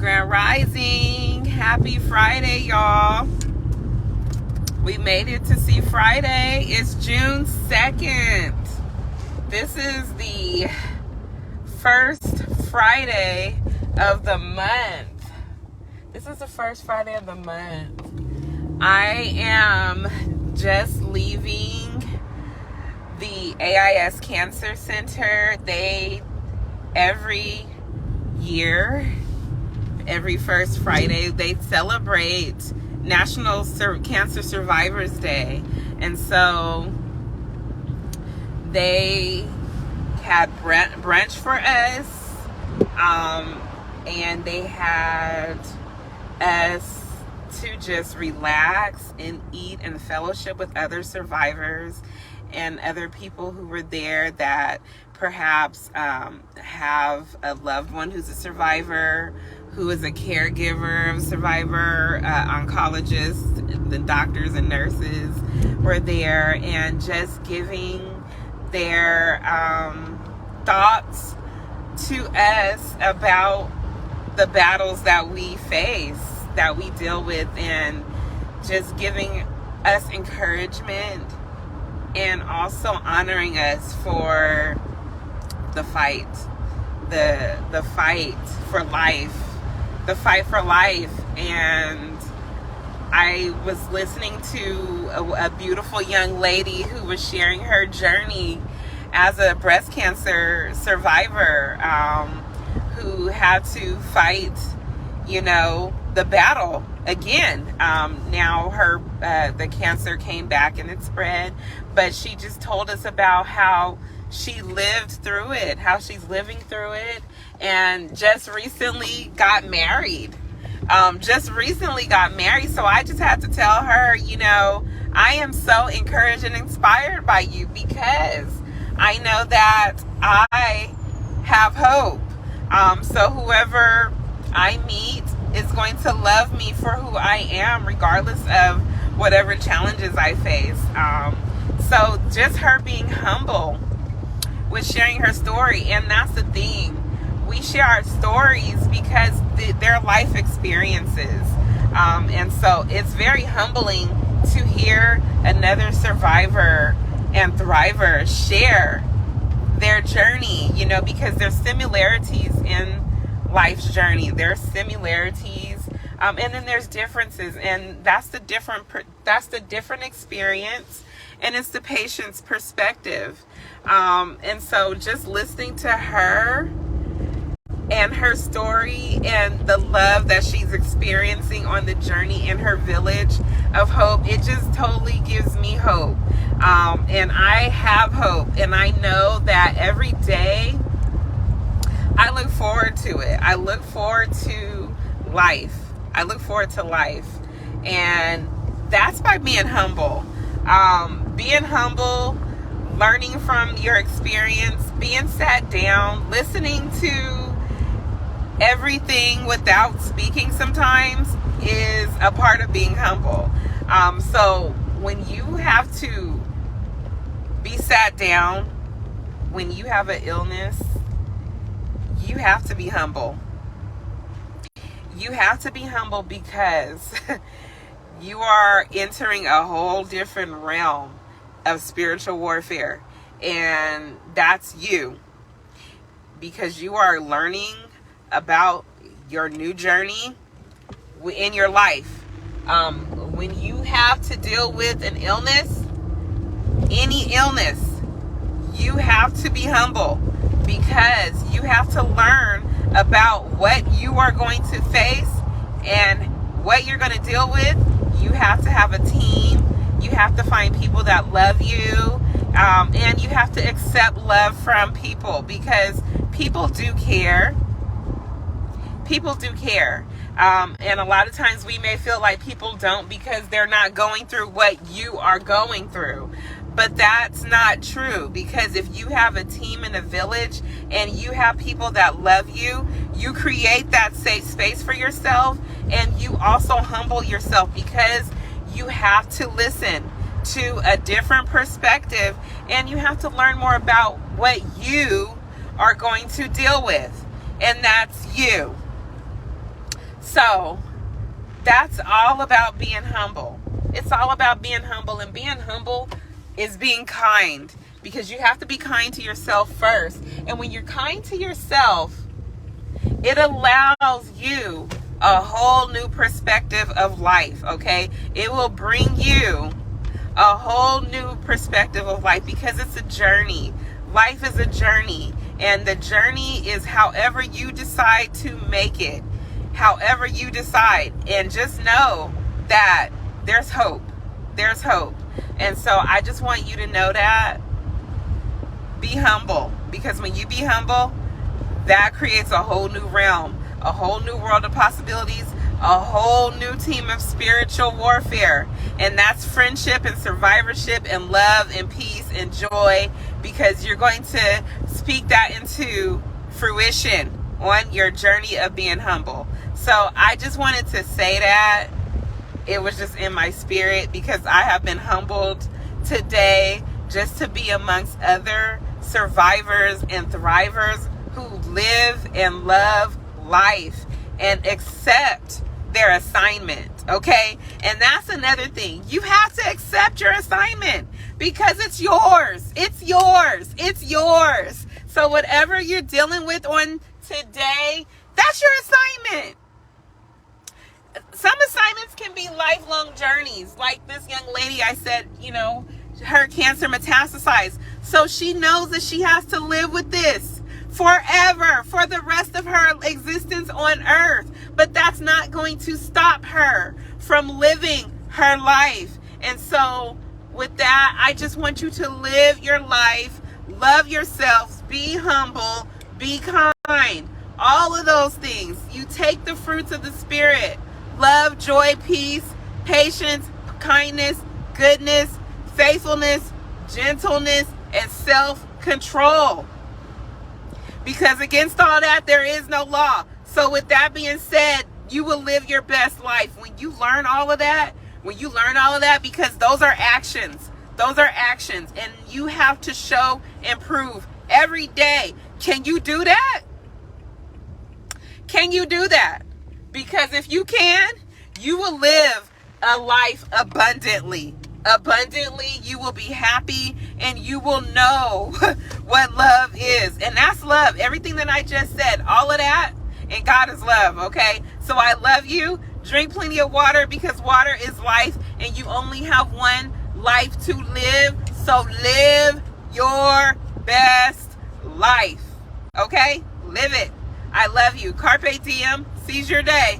Grand Rising. Happy Friday, y'all. We made it to see Friday. It's June 2nd. This is the first Friday of the month. I am just leaving the AIS Cancer Center. Every year, every first Friday, they celebrate National Cancer Survivors Day. And so they had brunch for us, and they had us to just relax and eat and fellowship with other survivors and other people who were there that perhaps have a loved one who's a survivor, who is a caregiver of a survivor. Oncologists, the doctors and nurses were there, and just giving their thoughts to us about the battles that we face, that we deal with, and just giving us encouragement and also honoring us for the fight, the fight for life, And I was listening to a beautiful young lady who was sharing her journey as a breast cancer survivor, who had to fight, the battle again. Now the cancer came back and it spread, but she just told us about how she lived through it, how she's living through it, and just recently got married. So I just had to tell her, I am so encouraged and inspired by you, because I know that I have hope. So whoever I meet is going to love me for who I am, regardless of whatever challenges I face. So just her being humble with sharing her story. And that's the thing. We share our stories because they're life experiences. And so it's very humbling to hear another survivor and thriver share their journey, because there's similarities in life's journey. There's similarities, and then there's differences, and that's the different experience, and it's the patient's perspective. And so just listening to her and her story and the love that she's experiencing on the journey in her village of hope, it just totally gives me hope. And I have hope, and I know that every day I look forward to it. I look forward to life. And that's by being humble. Learning from your experience, being sat down, listening to everything without speaking sometimes is a part of being humble. So when you have to be sat down, when you have an illness, you have to be humble. You have to be humble because you are entering a whole different realm of spiritual warfare. And that's you. Because you are learning about your new journey in your life. When you have to deal with an illness, any illness, you have to be humble, because you have to learn about what you are going to face and what you're going to deal with. You have to have a team. You have to find people that love you, and you have to accept love from people, because people do care. And a lot of times we may feel like people don't, because they're not going through what you are going through. But that's not true, because if you have a team in a village and you have people that love you, you create that safe space for yourself, and you also humble yourself, because you have to listen to a different perspective, and you have to learn more about what you are going to deal with, and that's you. So that's all about being humble. It's all about being humble, and being humble is being kind, because you have to be kind to yourself first. And when you're kind to yourself, it allows you a whole new perspective of life, okay? It will bring you a whole new perspective of life, because it's a journey. Life is a journey, and the journey is however you decide to make it, however you decide. And just know that there's hope. There's hope. And so I just want you to know that. Be humble, because when you be humble, that creates a whole new realm, a whole new world of possibilities, a whole new team of spiritual warfare. And that's friendship and survivorship and love and peace and joy, because you're going to speak that into fruition on your journey of being humble. So I just wanted to say that. It was just in my spirit, because I have been humbled today just to be amongst other survivors and thrivers who live and love life and accept their assignment, okay? And that's another thing. You have to accept your assignment, because it's yours. It's yours. It's yours. So whatever you're dealing with on today, that's your assignment. Some assignments can be lifelong journeys. Like this young lady, I said, her cancer metastasized. So she knows that she has to live with this forever, for the rest of her existence on earth. But that's not going to stop her from living her life. And so with that, I just want you to live your life, love yourselves, be humble, be kind, all of those things. You take the fruits of the Spirit: love, joy, peace, patience, kindness, goodness, faithfulness, gentleness, and self-control. Because against all that, there is no law. So with that being said, you will live your best life when you learn all of that. Because those are actions. Those are actions. And you have to show and prove every day. Can you do that? Can you do that? Because if you can, you will live a life abundantly. Abundantly, you will be happy, and you will know what love is. And that's love. Everything that I just said, all of that, and God is love, okay? So I love you. Drink plenty of water, because water is life, and you only have one life to live. So live your best life, okay? Live it. I love you. Carpe diem. Seize your day.